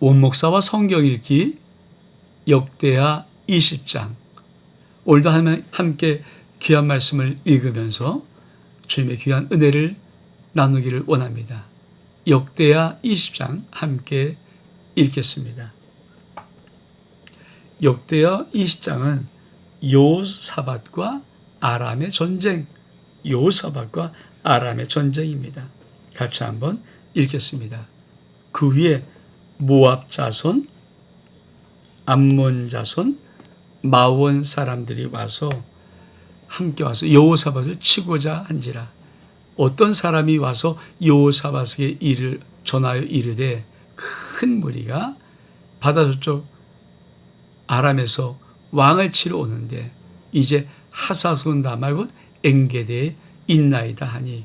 원목사와 성경 읽기 역대하 20장. 오늘도 함께 귀한 말씀을 읽으면서 주님의 귀한 은혜를 나누기를 원합니다. 역대하 20장 함께 읽겠습니다. 역대하 20장은 여호사밧과 아람의 전쟁, 여호사밧과 아람의 전쟁입니다. 같이 한번 읽겠습니다. 그 위에 모압 자손, 암몬 자손, 마온 사람들이 와서 함께 와서 여호사밧을 치고자 한지라. 어떤 사람이 와서 여호사밧에게 이를 전하여 이르되 큰 무리가 바다 저쪽 아람에서 왕을 치러 오는데 이제 하사손 다말 엔게데에 있나이다 하니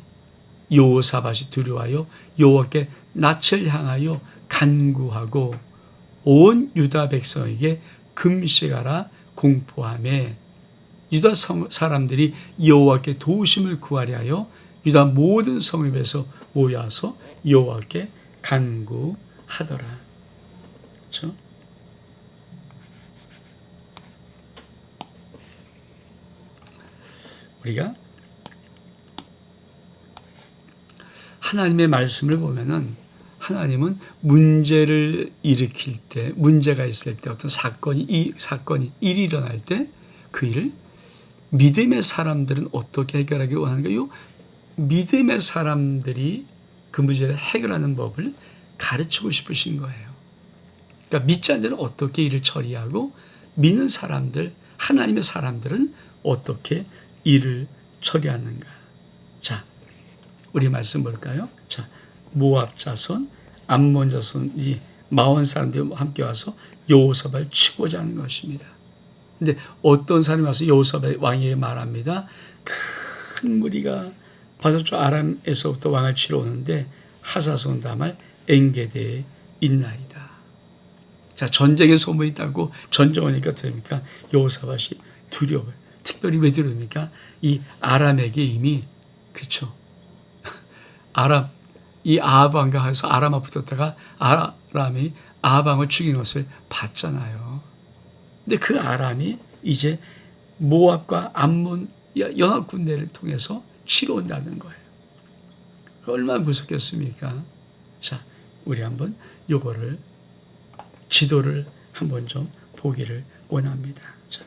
여호사밧이 두려워하여 여호와께 낯을 향하여 간구하고 온 유다 백성에게 금식하라 공포하며 유다 사람들이 여호와께 도우심을 구하려 하여 유다 모든 성읍에서 모여서 여호와께 간구하더라. 그렇죠? 우리가 하나님의 말씀을 보면은 하나님은 문제를 일으킬 때, 문제가 있을 때, 어떤 사건이 일이 일어날 때 그 일을 믿음의 사람들은 어떻게 해결하기 원하는가요? 믿음의 사람들이 그 문제를 해결하는 법을 가르치고 싶으신 거예요. 그러니까 믿지 않는 자는 어떻게 일을 처리하고 믿는 사람들, 하나님의 사람들은 어떻게 일을 처리하는가. 자, 우리 말씀 볼까요? 자, 모압 자손, 암몬 자손이 마온 사람들이 함께 와서 여호사밧을 치고자 하는 것입니다. 근데 어떤 사람이 와서 여호사밧 왕에게 말합니다. 큰 무리가 바다쪽 아람에서부터 왕을 치러 오는데 하사손 다말 엔게데에 있나이다. 자, 전쟁의 소문이 있다고 전쟁하니까 들으니까 여호사밧이 두려워요. 특별히 왜 두려웁니까? 이 아람에게 이미, 그렇죠? 이 아합 왕과 해서 아람아 붙었다가 아람이 아합 왕을 죽인 것을 봤잖아요. 근데 그 아람이 이제 모압과 암몬 연합 군대를 통해서 치러 온다는 거예요. 얼마나 무섭겠습니까? 자, 우리 한번 요거를 지도를 한번 좀 보기를 원합니다. 자.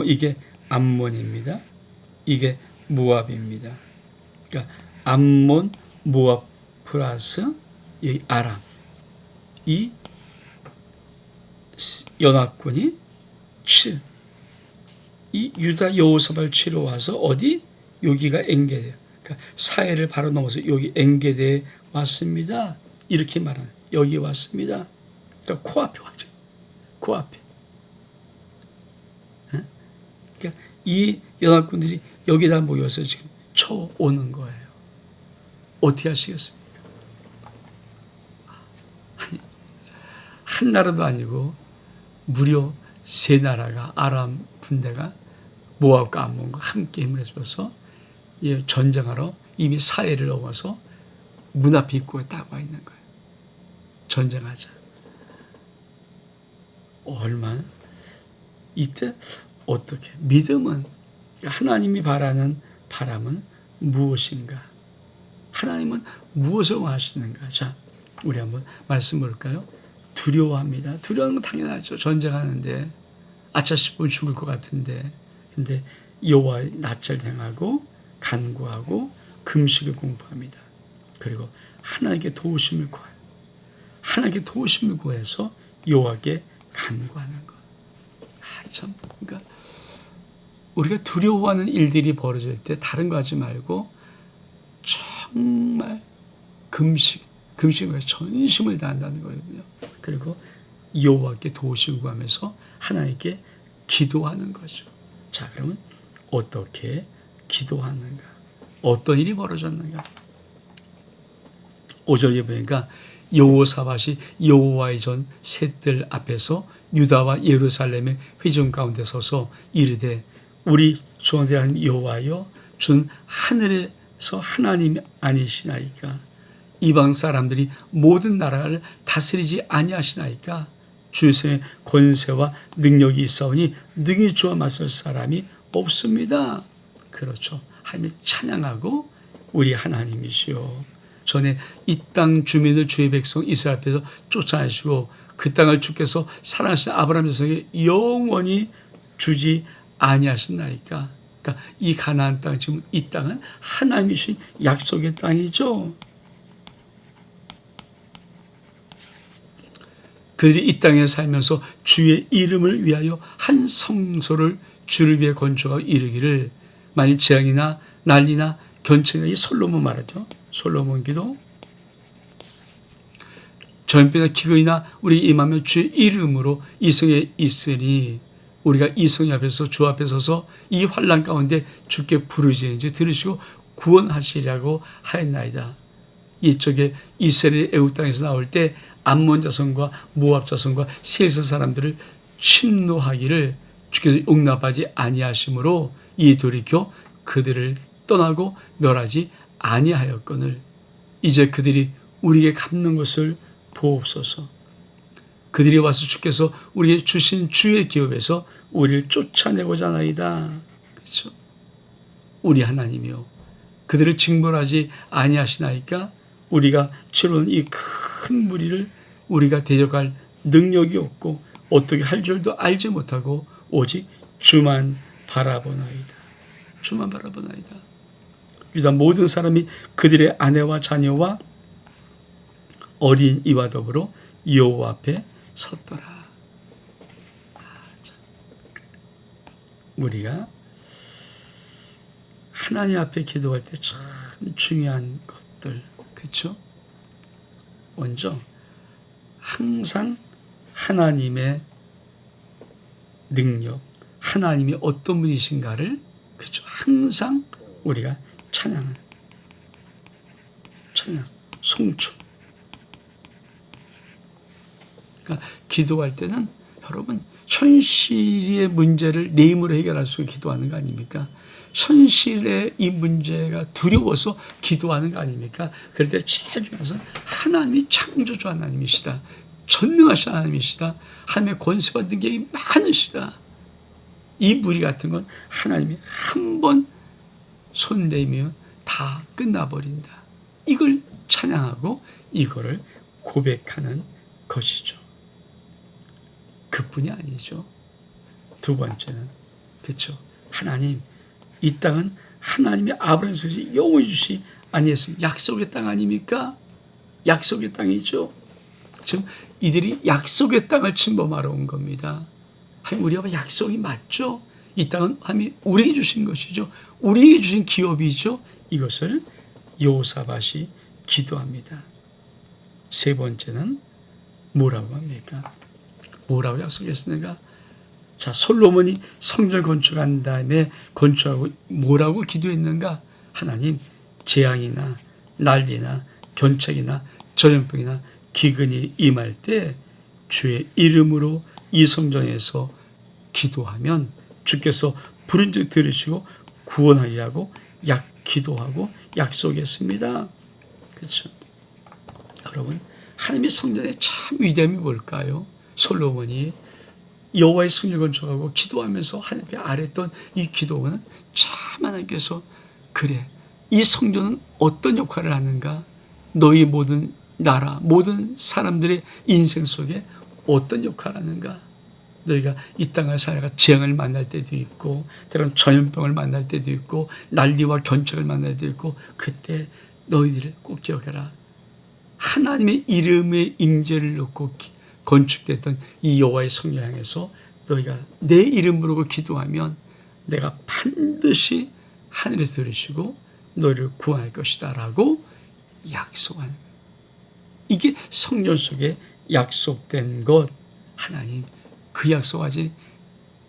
이게 암몬입니다. 이게 모압입니다. 그러니까 암몬, 모압 플러스 이 아람. 이 연합군이 이 유다 여호사밧을 치러 와서 어디? 여기가 엔게데. 그러니까 사해를 바로 넘어서 여기 엔게데에 왔습니다. 이렇게 말하는. 여기 왔습니다. 그러니까 코앞에 왔죠. 코앞에. 그러니까 이 연합군들이 여기다 모여서 지금 쳐오는 거예요. 어떻게 하시겠습니까? 아니, 한 나라도 아니고 무려 세 나라가 아람 군대가 모압과 암몬과 함께 힘을 해줘서 전쟁하러 이미 사해를 넘어서 문 앞에 입구에 딱 와 있는 거예요. 전쟁하자. 얼마나 이때 어떻게 믿음은 하나님이 바라는 바람은 무엇인가? 하나님은 무엇을 원하시는가? 자, 우리 한번 말씀 볼까요? 두려워합니다. 두려워하는 건 당연하죠. 전쟁하는데 아차 싶으면 죽을 것 같은데 근데 여호와의 낯을 행하고 간구하고 금식을 공포합니다. 그리고 하나님께 도우심을 구해요. 하나님께 도우심을 구해서 여호와께 간구하는 것. 참, 그러니까 우리가 두려워하는 일들이 벌어질 때 다른 거 하지 말고 정말 금식과 전심을 다한다는 거거든요. 그리고 여호와께 도우심을 구하면서 하나님께 기도하는 거죠. 자, 그러면 어떻게 기도하는가? 어떤 일이 벌어졌는가? 5절에 보니까 여호사밧이 여호와의 전 셋들 앞에서 유다와 예루살렘의 회중 가운데 서서 이르되 우리 주원대 하나님 여호와여 준 하늘에서 하나님이 아니시나이까 이방 사람들이 모든 나라를 다스리지 아니하시나이까 주의 권세와 능력이 있사오니 능히 주와 맞설 사람이 없습니다. 그렇죠. 하나님을 찬양하고 우리 하나님이시오. 전에 이 땅 주민을 주의 백성 이스라엘 앞에서 쫓아내시고 그 땅을 주께서 사랑하신 아브라함 자손에게 영원히 주지 아니하셨나이까. 그러니까 이 가나안 땅, 지금 이 땅은 하나님이 주신 약속의 땅이죠. 그들이 이 땅에 살면서 주의 이름을 위하여 한 성소를 주를 위해 건축하고 이르기를 만일 재앙이나 난리나 견책이나 이 솔로몬 말하죠. 솔로몬 기도 전병이나 기근이나 우리 임하면 주의 이름으로 이 성에 있으니 우리가 이 성 앞에서 주 앞에 서서 이 환난 가운데 주께 부르짖는지 들으시고 구원하시려고 하였나이다. 이쪽에 이스라엘 애굽 땅에서 나올 때 암몬 자손과 모압 자손과 세세 사람들을 침노하기를 주께서 용납하지 아니하심으로 이 돌이켜 그들을 떠나고 멸하지 아니하였거늘 이제 그들이 우리에게 갚는 것을 보옵소서. 그들이 와서 주께서 우리에게 주신 주의 기업에서 우리를 쫓아내고자 하나이다. 그렇죠? 우리 하나님이요 그들을 징벌하지 아니하시나이까 우리가 치러온 이 큰 무리를 우리가 대적할 능력이 없고 어떻게 할 줄도 알지 못하고 오직 주만 바라보나이다. 주만 바라보나이다. 유다 모든 사람이 그들의 아내와 자녀와 어린 이와 더불어 여호와 앞에 섰더라. 우리가 하나님 앞에 기도할 때 참 중요한 것들, 그렇죠? 먼저 항상 하나님의 능력, 하나님이 어떤 분이신가를 그렇죠? 항상 우리가 찬양, 송축. 그러니까 기도할 때는 여러분 현실의 문제를 내 힘으로 해결할 수 있게 기도하는 거 아닙니까? 현실의 이 문제가 두려워서 기도하는 거 아닙니까? 그럴 때 제일 중요한 것은 하나님이 창조주 하나님이시다. 전능하신 하나님이시다. 하나님의 권세와 능력이 많으시다. 이 무리 같은 건 하나님이 한 번 손대면 다 끝나버린다. 이걸 찬양하고 이거를 고백하는 것이죠. 그뿐이 아니죠. 두 번째는 그렇죠. 하나님 이 땅은 하나님이 아브라함 주시 영원히 주시 아니했습니까? 약속의 땅 아닙니까? 약속의 땅이죠. 지금 이들이 약속의 땅을 침범하러 온 겁니다. 하나님 우리와 약속이 맞죠? 이 땅은 하나님이 우리에게 주신 것이죠. 우리에게 주신 기업이죠. 이것을 여호사밧이 기도합니다. 세 번째는 뭐라고 합니까? 뭐라고 약속했습니까? 자, 솔로몬이 성전을 건축한 다음에 건축하고 뭐라고 기도했는가? 하나님, 재앙이나 난리나 견책이나 전염병이나 기근이 임할 때 주의 이름으로 이 성전에서 기도하면 주께서 부른즉 들으시고 구원하리라고 기도하고 약속했습니다. 그렇죠? 여러분, 하나님의 성전의 참 위대함이 뭘까요? 솔로몬이 여호와의 성전을 건축하고 기도하면서 하나님 앞에 아뢰던 이 기도는 참 하나님께서 그래, 이 성전은 어떤 역할을 하는가? 너희 모든 나라, 모든 사람들의 인생 속에 어떤 역할을 하는가? 너희가 이 땅을 살다가 재앙을 만날 때도 있고 때로는 전염병을 만날 때도 있고 난리와 견책을 만날 때도 있고 그때 너희들을 꼭 기억해라. 하나님의 이름의 임재를 놓고 건축됐던 이 여호와의 성전 향해서 너희가 내 이름 부르고 기도하면 내가 반드시 하늘에서 들으시고 너희를 구원할 것이다 라고 약속하는 거예요. 이게 성전 속에 약속된 것, 하나님 그 약속하지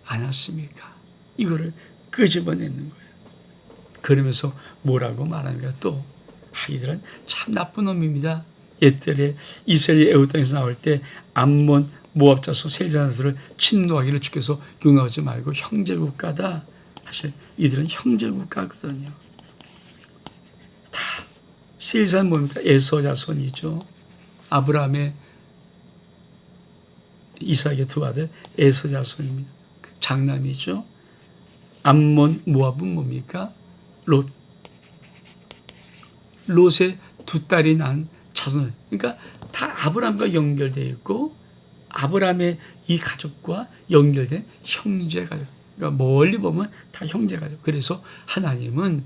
않았습니까? 이거를 끄집어내는 거예요. 그러면서 뭐라고 말합니까? 또 이들은 참 나쁜 놈입니다. 옛날에 이스라엘 애굽 땅에서 나올 때 암몬, 모압 자손 세일 자손을 침노하기를 주께서 용납하지 말고 형제국가다. 사실 이들은 형제국가거든요. 다 세일 자손 뭡니까? 에서 자손이죠. 아브라함의 이삭의 두 아들 에서 자손입니다. 장남이죠. 암몬 모압은 뭡니까? 롯의 두 딸이 난 자손. 그러니까 다 아브라함과 연결되어 있고 아브라함의 이 가족과 연결된 형제 가족. 그러니까 멀리 보면 다 형제 가족. 그래서 하나님은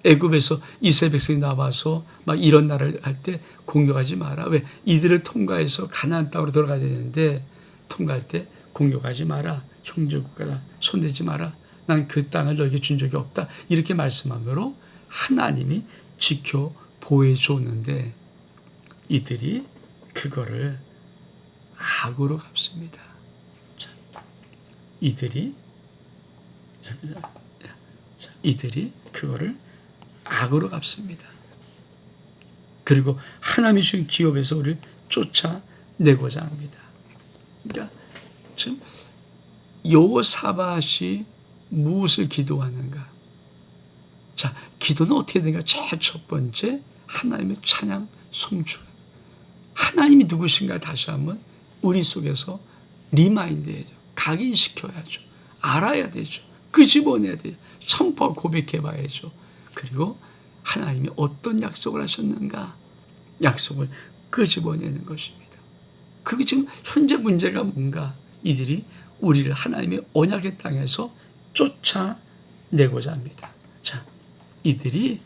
애굽에서 이스라엘 백성이 나와서 막 이런 나라를 할 때 공격하지 마라. 왜? 이들을 통과해서 가나안 땅으로 들어가야 되는데 통과할 때 공격하지 마라. 형제국가다. 손대지 마라. 난 그 땅을 너에게 준 적이 없다. 이렇게 말씀하므로 하나님이 지켜 보호해줬는데 이들이 그거를 악으로 갚습니다. 자, 이들이 그거를 악으로 갚습니다. 그리고 하나님이 주신 기업에서 우리를 쫓아내고자 합니다. 그러니까 지금 여호사밧이 무엇을 기도하는가? 자, 기도는 어떻게 되는가? 제일 첫 번째 하나님의 찬양 송축. 하나님이 누구신가 다시 한번 우리 속에서 리마인드해야죠. 각인시켜야죠. 알아야 되죠. 끄집어내야 되죠. 선포 고백해 봐야죠. 그리고 하나님이 어떤 약속을 하셨는가? 약속을 끄집어내는 것입니다. 그리고 지금 현재 문제가 뭔가? 이들이 우리를 하나님의 언약의 땅에서 쫓아내고자 합니다. 자, 이들이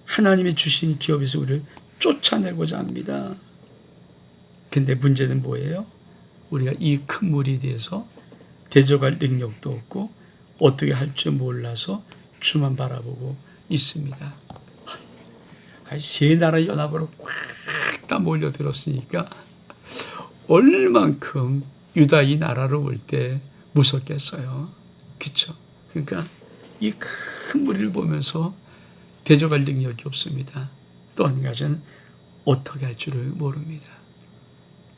하나님이 주신 기업에서 우리를 쫓아내고자 합니다. 근데 문제는 뭐예요? 우리가 이 큰 무리에 대해서 대적할 능력도 없고 어떻게 할 줄 몰라서 주만 바라보고 있습니다. 세 나라 연합으로 꽉 다 몰려들었으니까 얼만큼 유다 이 나라로 올 때 무섭겠어요. 그렇죠? 그러니까 이 큰 무리를 보면서 대적할 능력이 없습니다. 또 한 가지는 어떻게 할 줄을 모릅니다.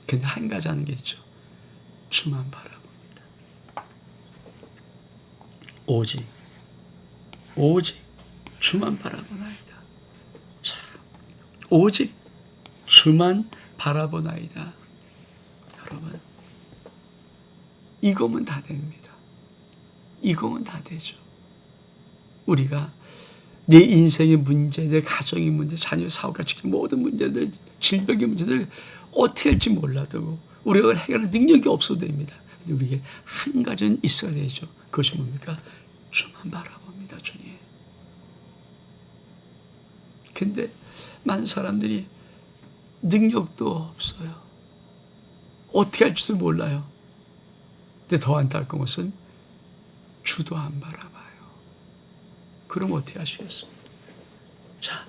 근데 한 가지 하는 게 있죠. 주만 바라봅니다. 오직 주만 바라보나이다. 자, 오직 주만 바라보나이다. 여러분, 이거면 다 됩니다. 이거면 다 되죠. 우리가 내 인생의 문제, 내 가정의 문제, 자녀 사업과 직접 모든 문제들, 질병의 문제들 어떻게 할지 몰라도 우리가 해결할 능력이 없어도 됩니다. 근데 우리에게 한 가지는 있어야 되죠. 그것이 뭡니까? 주만 바라봅니다, 주님. 근데 많은 사람들이 능력도 없어요. 어떻게 할 줄도 몰라요. 근데 더 안타까운 것은 주도 안 바라봐요. 그럼 어떻게 하시겠습니까? 자,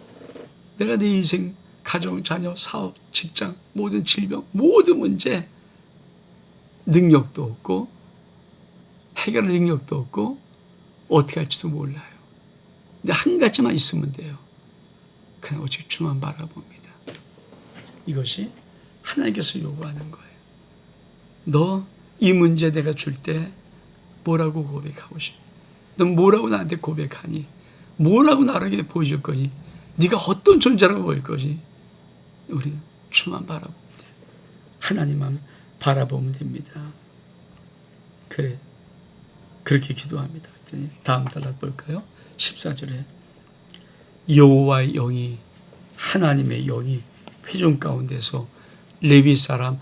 내가 내 인생, 가정, 자녀, 사업, 직장, 모든 질병, 모든 문제 능력도 없고 해결할 능력도 없고 어떻게 할지도 몰라요. 근데 한 가지만 있으면 돼요. 그냥 오직 주만 바라봅니다. 이것이 하나님께서 요구하는 거예요. 너 이 문제 내가 줄 때 뭐라고 고백하고 싶어? 너 뭐라고 나한테 고백하니? 뭐라고 나에게 보여줄 거니? 네가 어떤 존재라고 보일 거지? 우리는 주만 바라보면 돼. 하나님만 바라보면 됩니다. 그래, 그렇게 기도합니다. 다음 단락 볼까요? 14절에 여호와의 영이, 하나님의 영이 회중 가운데서 레위 사람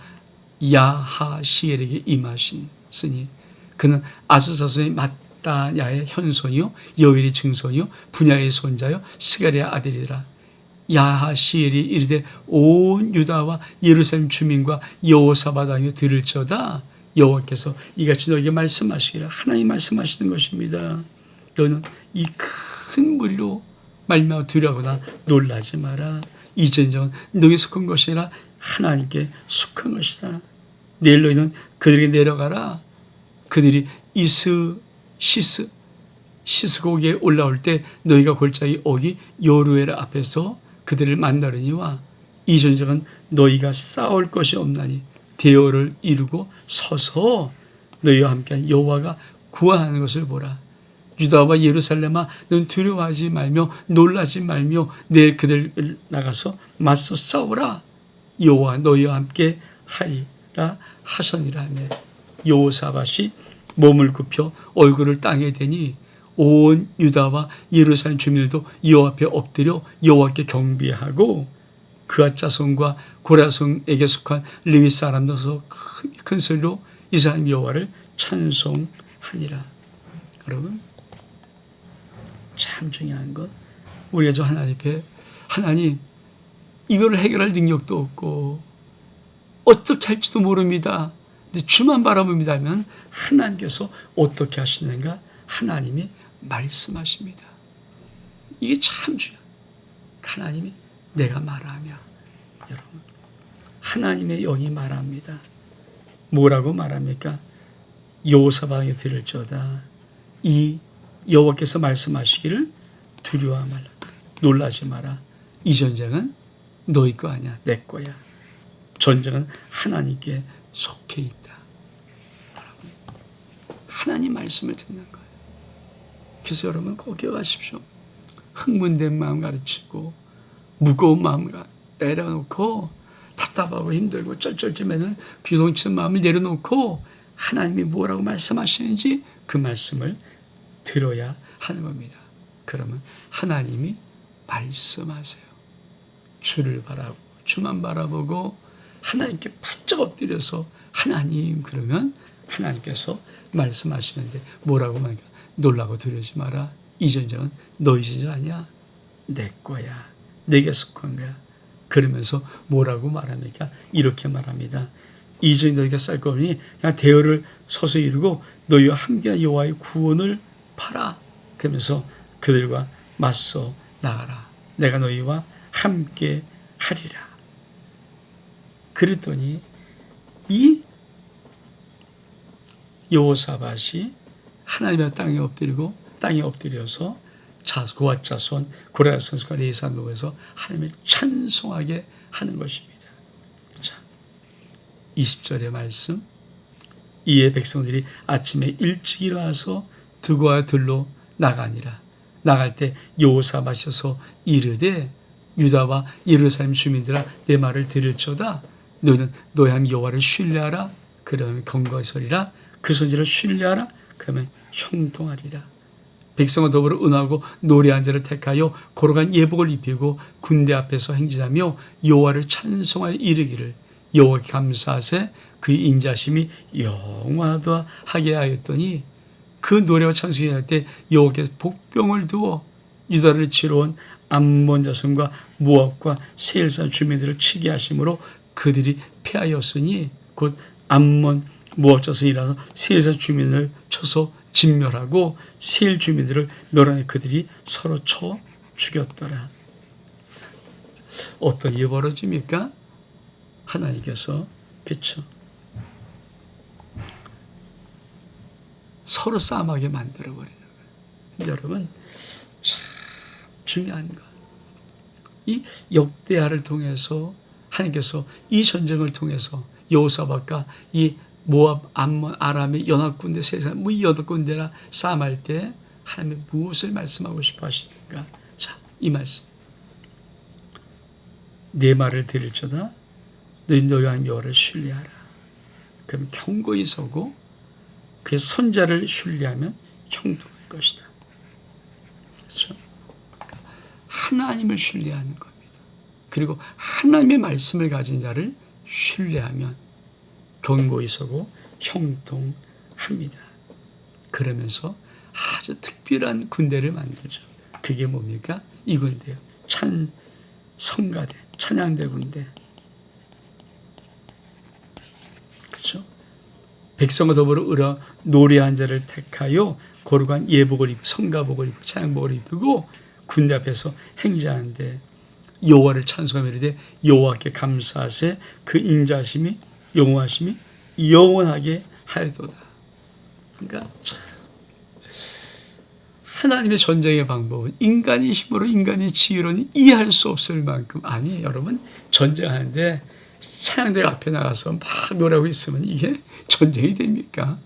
야하시엘에게 임하시니 그는 아수사손의 마따냐의 현손이요 여일의 증손이요 분야의 손자요 스가랴의 아들이라. 야하시엘이 이르되 온 유다와 예루살렘 주민과 여호사밧 왕이 들을지어다. 여호와께서 이같이 너에게 말씀하시기를, 하나님 말씀하시는 것입니다. 너는 이 큰 무리로 말미암아 두려워하거나 놀라지 마라. 이 전쟁은 너에게 속한 것이 아니라 하나님께 속한 것이다. 내일 너희는 그들에게 내려가라. 그들이 시스고기에 올라올 때 너희가 골짜기 어기 여루엘 앞에서 그들을 만나려니와 이 전쟁은 너희가 싸울 것이 없나니 대오를 이루고 서서 너희와 함께한 여호와가 구하는 것을 보라. 유다와 예루살렘아, 넌 두려워하지 말며 놀라지 말며 내일 그들 나가서 맞서 싸우라. 여호와 너희와 함께 하리라 하셨니라며. 여호사밧이 몸을 굽혀 얼굴을 땅에 대니 온 유다와 예루살렘 주민들도 여호와 앞에 엎드려 여호와께 경배하고 그앗 자손과 고라손에게 속한 레위 사람들도 큰 소리로 이스라엘 여호와를 찬송하니라. 여러분, 참 중요한 것, 우리가 저 하나님 앞에, 하나님 이걸 해결할 능력도 없고 어떻게 할지도 모릅니다. 근데 주만 바라봅니다 하면 하나님께서 어떻게 하시는가? 하나님이 말씀하십니다. 이게 참 중요해요. 하나님이 내가 말하며, 여러분, 하나님의 영이 말합니다. 뭐라고 말합니까? 여호사밧이 들을지어다. 이 여호와께서 말씀하시기를 두려워하지 말라. 놀라지 마라. 이 전쟁은 너희 거 아니야. 내 거야. 전쟁은 하나님께 속해 있다. 여러분, 하나님 말씀을 듣는 거예요. 그래서 여러분 꼭 기억하십시오. 흥분된 마음 가르치고 무거운 마음 내려놓고 답답하고 힘들고 쩔쩔매는 귀동치는 마음을 내려놓고 하나님이 뭐라고 말씀하시는지 그 말씀을 들어야 하는 겁니다. 그러면 하나님이 말씀하세요. 주를 바라보고 주만 바라보고 하나님께 바짝 엎드려서 하나님, 그러면 하나님께서 말씀하시는데 뭐라고 말할까? 놀라고 두려워하지 마라. 이 전쟁은 너희 전쟁 아니야. 내 거야. 내게 속한 거야. 그러면서 뭐라고 말합니까? 이렇게 말합니다. 이 전쟁 너희가 쌀 거니 그냥 대열을 서서 이루고 너희와 함께한 여호와의 구원을 바라. 그러면서 그들과 맞서 나가라. 내가 너희와 함께 하리라. 그랬더니 이 여호사밧이 하나님의 땅에 엎드려서 고앗 자손, 고라의 선수가 레이산 로에서 하나님을 찬송하게 하는 것입니다. 자, 20절의 말씀. 이에 백성들이 아침에 일찍 일어나서 드고와 들로 나가니라. 나갈 때 여호사밧이서 이르되 유다와 예루살렘 주민들아, 내 말을 들을지어다. 너희는 너희 하나님 여호와를 신뢰하라. 그러면 경거하리라. 그 선지를 신뢰하라. 그러면 형통하리라. 백성과 더불어 은하고 노래한 자를 택하여 고룩한 예복을 입히고 군대 앞에서 행진하며 여호와를 찬송하여 이르기를 여호와께 감사하세. 그의 인자심이 영원하게 하였더니 그 노래와 찬송을 할 때 여호와께서 복병을 두어 유다를 치러 온 암몬 자손과 모압과 세일산 주민들을 치게 하심으로 그들이 패하였으니 곧 암몬 모압 자손이라서 세일산 주민을 쳐서 진멸하고 세일 주민들을 멸하니 그들이 서로 쳐 죽였더라. 어떤 일이 벌어집니까? 하나님께서, 그렇죠, 서로 싸움하게 만들어버리는 거예요. 여러분, 참 중요한 것. 이 역대하를 통해서 하나님께서 이 전쟁을 통해서 여호사밧과 이 모압, 암몬, 아람의 연합군대 세상 이 여덟 군대라 싸움할 때 하나님이 무엇을 말씀하고 싶어 하시는가? 자, 이 말씀. 내 말을 들을지어다. 너희 하나님 여호와를 신뢰하라. 그럼 경고히 서고 그의 선자를 신뢰하면 형통할 것이다. 그렇죠? 하나님을 신뢰하는 겁니다. 그리고 하나님의 말씀을 가진 자를 신뢰하면 경고히 서고 형통합니다. 그러면서 아주 특별한 군대를 만들죠. 그게 뭡니까? 이 군대요. 성가대, 찬양대 군대. 그렇죠? 백성과 더불어 노래한 자를 택하여 거룩한 예복을 입고 성가복을 입고 찬양복을 입고 군대 앞에서 행자하는데 여호와를 찬송하며 이르되 여호와께 감사하세. 그 인자하심이 영원하심이 영원하게 하여도다. 그러니까 참 하나님의 전쟁의 방법은 인간의 힘으로 인간의 지혜로는 이해할 수 없을 만큼 아니에요. 여러분, 전쟁하는데 찬양대 앞에 나가서 막 노래하고 있으면 이게 전쟁이 됩니까?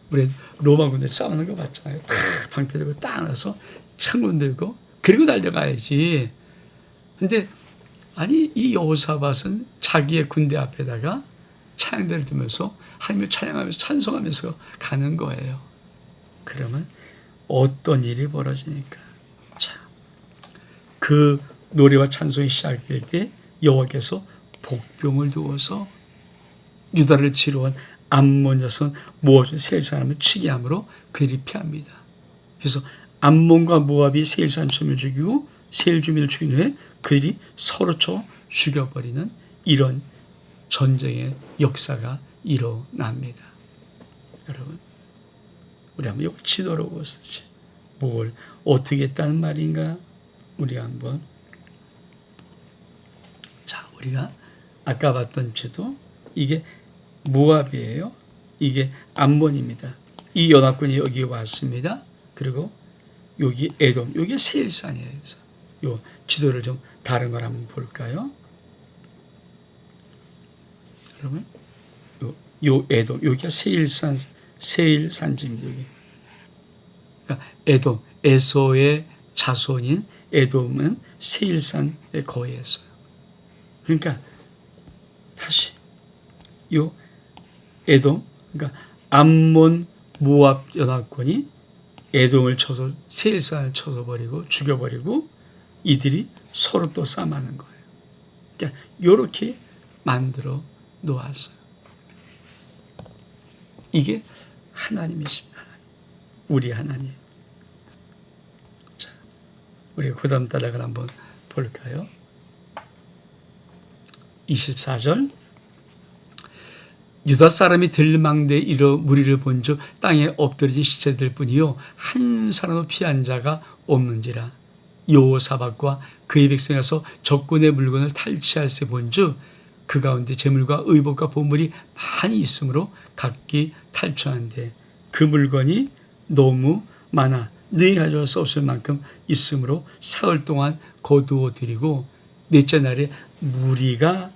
우리 로마 군대 싸우는 거 봤잖아요. 탁 방패 들고 딱 나서 창문 들고 그리고 달려가야지. 근데 아니 이 여호사밧은 자기의 군대 앞에다가 찬양대를 들면서 하나님을 찬양하면서 찬송하면서 가는 거예요. 그러면 어떤 일이 벌어지니까? 자, 그 노래와 찬송이 시작될 때 여호와께서 복병을 두어서 유다를 치루한 암몬 자손 모압 세 사람을 치게 함으로 그들이 피합니다. 그래서 암몬과 모압이 세일 사람을 죽이고 세일 주민을 죽인 후에 그들이 서로 쳐 죽여버리는 이런 전쟁의 역사가 일어납니다. 여러분, 우리 한번 이거 지도로 보시죠. 뭘 어떻게 했다는 말인가? 우리가 한번 자, 우리가 아까 봤던 지도 이게 모압이에요. 이게 암몬입니다. 이 연합군이 여기 왔습니다. 그리고 여기 에돔, 여기 세일산이에요. 요 지도를 좀 다른 걸 한번 볼까요? 여러분, 요 에돔, 여기가 세일산지입니다. 여기. 그러니까 에돔, 에서의 자손인 에돔은 세일산에 거했어요. 그러니까 다시 요 에돔, 그러니까 암몬 모압 연합군이 에돔을 쳐서 세일산을 쳐서 버리고 죽여버리고 이들이 서로 또 싸움하는 거예요. 그러니까 이렇게 만들어 놓았어요. 이게 하나님이십니다. 우리 하나님. 자, 우리 그 다음 단락을 한번 볼까요? 24절. 유다 사람이 들망대에 이르러 무리를 본즉 땅에 엎드러진 시체들 뿐이요 한 사람도 피한 자가 없는지라. 여호사밧과 그의 백성이 가서 적군의 물건을 탈취할세 본즉 그 가운데 재물과 의복과 보물이 많이 있으므로 각기 탈취하는데 그 물건이 너무 많아 너희 가져올 수 없을 만큼 있으므로 사흘 동안 거두어 드리고 넷째 날에 무리가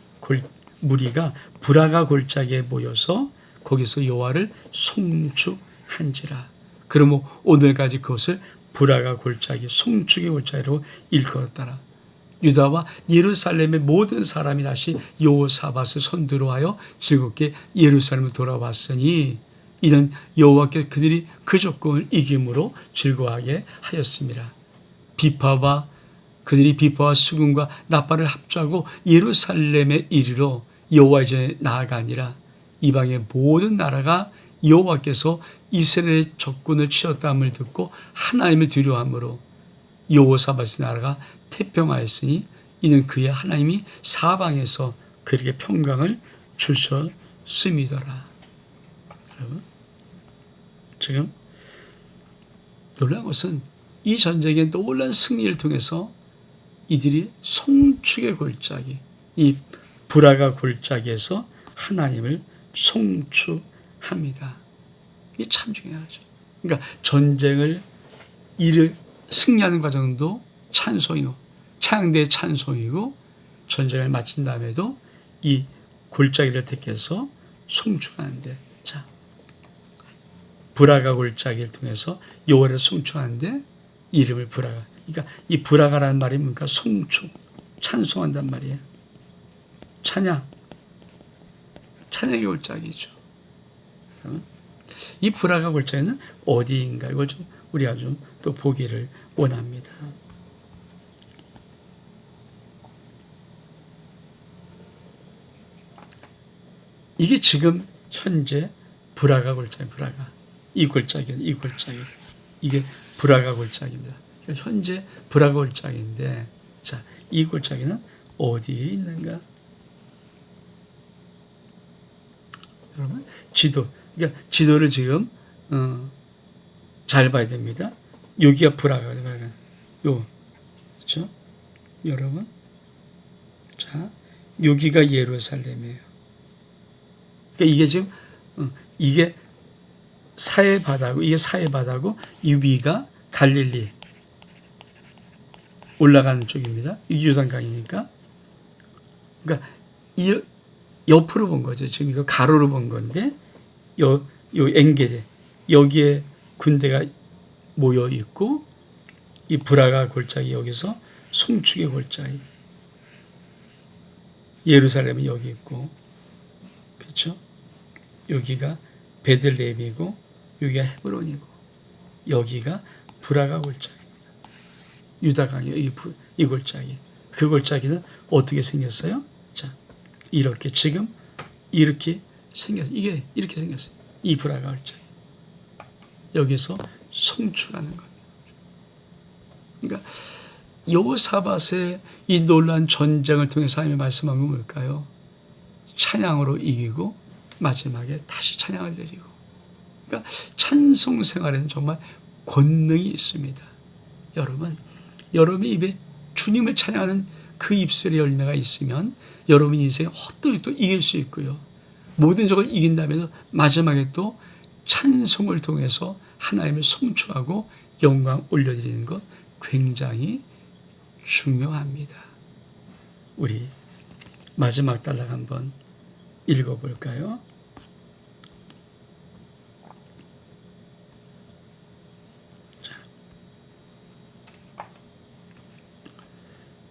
브라가 골짜기에 모여서 거기서 여호와를 송축한지라. 그러므로 오늘까지 그것을 브라가 골짜기, 송축의 골짜기로 일컬었더라. 유다와 예루살렘의 모든 사람이 다시 여호사밧을 손들어 하여 즐겁게 예루살렘을 돌아왔으니 이는 여호와께 그들이 그 조건을 이김으로 즐거워하게 하였습니다. 그들이 비파와 수군과 나팔을 합주하고 예루살렘에 이르러 여호와 전에 나아가니라. 이방의 모든 나라가 여호와께서 이스라엘의 적군을 치었다함을 듣고 하나님을 두려워함으로 여호사밧의 나라가 태평하였으니 이는 그의 하나님이 사방에서 그에게 평강을 주셨음이더라. 여러분, 지금 놀라운 것은 이 전쟁의 놀라운 승리를 통해서 이들이 송축의 골짜기, 이 브라가 골짜기에서 하나님을 송축합니다. 이게 참 중요하죠. 그러니까 전쟁을 승리하는 과정도 찬송이고 찬양대의 찬송이고 전쟁을 마친 다음에도 이 골짜기를 택해서 송축하는데, 자, 브라가 골짜기를 통해서 여호와를 송축하는데 이름을 브라가. 그러니까 이 브라가라는 말이 뭔가 송축, 찬송한단 말이에요. 찬양의 골짜기죠. 이 브라가 골짜기는 어디인가? 이걸 좀 우리가 좀 또 보기를 원합니다. 이게 지금 현재 브라가 골짜기, 이 골짜기, 이게 브라가 골짜기입니다. 그러니까 현재 브라가 골짜기인데, 자, 이 골짜기는 어디에 있는가? 여러분, 그러니까 지도를 지금 잘 봐야 됩니다. 여기가 브라가, 그렇죠? 여러분, 자, 여기가 예루살렘이에요. 그러니까 이게 지금 이게 사해 바다고, 이게 사해 바다고, 이 위가 갈릴리 올라가는 쪽입니다. 이게 요단강이니까. 그러니까 이 옆으로 본 거죠. 지금 이거 가로로 본 건데 요 엥게레 여기에 군대가 모여 있고 이 브라가 골짜기 여기서 송축의 골짜기 예루살렘은 여기 있고 그렇죠? 여기가 베들레헴이고 여기가 헤브론이고 여기가 브라가 골짜기입니다. 유다강의 이 골짜기. 그 골짜기는 어떻게 생겼어요? 자, 이렇게 지금 이렇게 생겼어요. 이게 이렇게 생겼어요. 이 브라가 골짜기. 여기서 송축하는 겁니다. 그러니까 여호사밧의 이 놀라운 전쟁을 통해서 하나님이 말씀한 건 뭘까요? 찬양으로 이기고 마지막에 다시 찬양을 드리고. 그러니까 찬송 생활에는 정말 권능이 있습니다. 여러분 입에 주님을 찬양하는 그 입술의 열매가 있으면 여러분 인생에 어떤 일도 이길 수 있고요. 모든 적을 이긴다면서 마지막에 또 찬송을 통해서 하나님을 송축하고 영광 올려드리는 것 굉장히 중요합니다. 우리 마지막 단락 한번 읽어볼까요?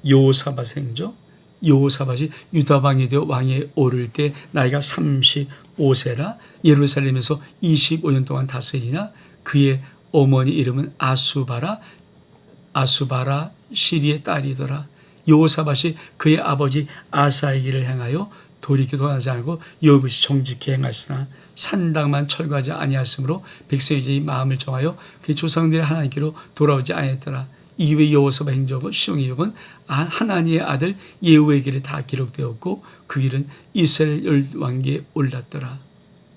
여호사밧 행적. 여호사밧이 유다왕이 되어 왕에 오를 때 나이가 35세라 예루살렘에서 25년 동안 다스리나 그의 어머니 이름은 아수바라 시리의 딸이더라. 여호사밧이 그의 아버지 아사의 길을 행하여 돌이켜 돌아가지 않고 여호봇이 정직히 행하시나 산당만 철거하지 아니하였으므로 백성의 이제 마음을 정하여 그의 조상들의 하나님께로 돌아오지 아니했더라. 이후에 여호사밧 행적은 시종의 적은 하나니의 아들 예후의 길에 다 기록되었고 그 길은 이스라엘 열왕기에 올랐더라.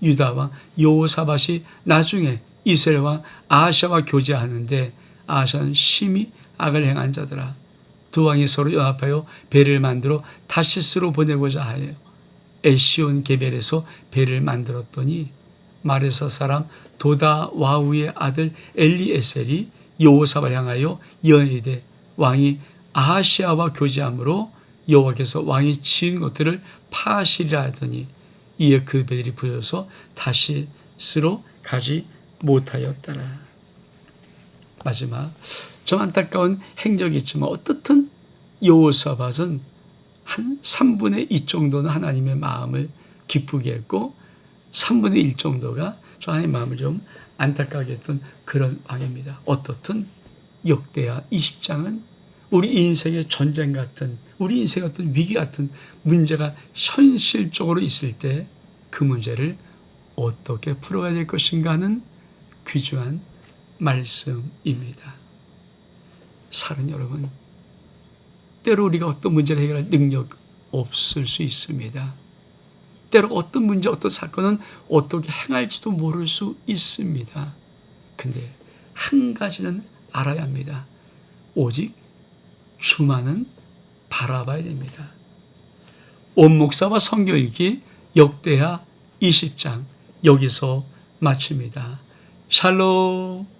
유다왕 여호사밧이 나중에 이스라엘 왕 아하샤와 교제하는데 아하샤는 심히 악을 행한 자더라. 두 왕이 서로 연합하여 배를 만들어 다시스로 보내고자 하여 에시온 게벨에서 배를 만들었더니 마레사 사람 도다 와우의 아들 엘리에셀이 여호사밧을 향하여 연이되 왕이 아하시아와 교제함으로 여호와께서 왕이 지은 것들을 파하시리라 하더니 이에 그 배들이 부서져서 다시스로 가지 못하였더라. 마지막 좀 안타까운 행적이 있지만 어떻든 여호사밧은 한 3분의 2 정도는 하나님의 마음을 기쁘게 했고 3분의 1 정도가 하나님의 마음을 좀 안타깝게 했던 그런 왕입니다. 어떻든 역대하 20장은 우리 인생의 전쟁 같은 우리 인생 어떤 위기 같은 문제가 현실적으로 있을 때 그 문제를 어떻게 풀어가야 될 것인가 하는 귀중한 말씀입니다. 사랑하는 여러분, 때로 우리가 어떤 문제를 해결할 능력 없을 수 있습니다. 때로 어떤 문제, 어떤 사건은 어떻게 행할지도 모를 수 있습니다. 근데 한 가지는 알아야 합니다. 오직 주만은 바라봐야 됩니다. 원목사와 성경 읽기 역대하 20장 여기서 마칩니다. 샬롬.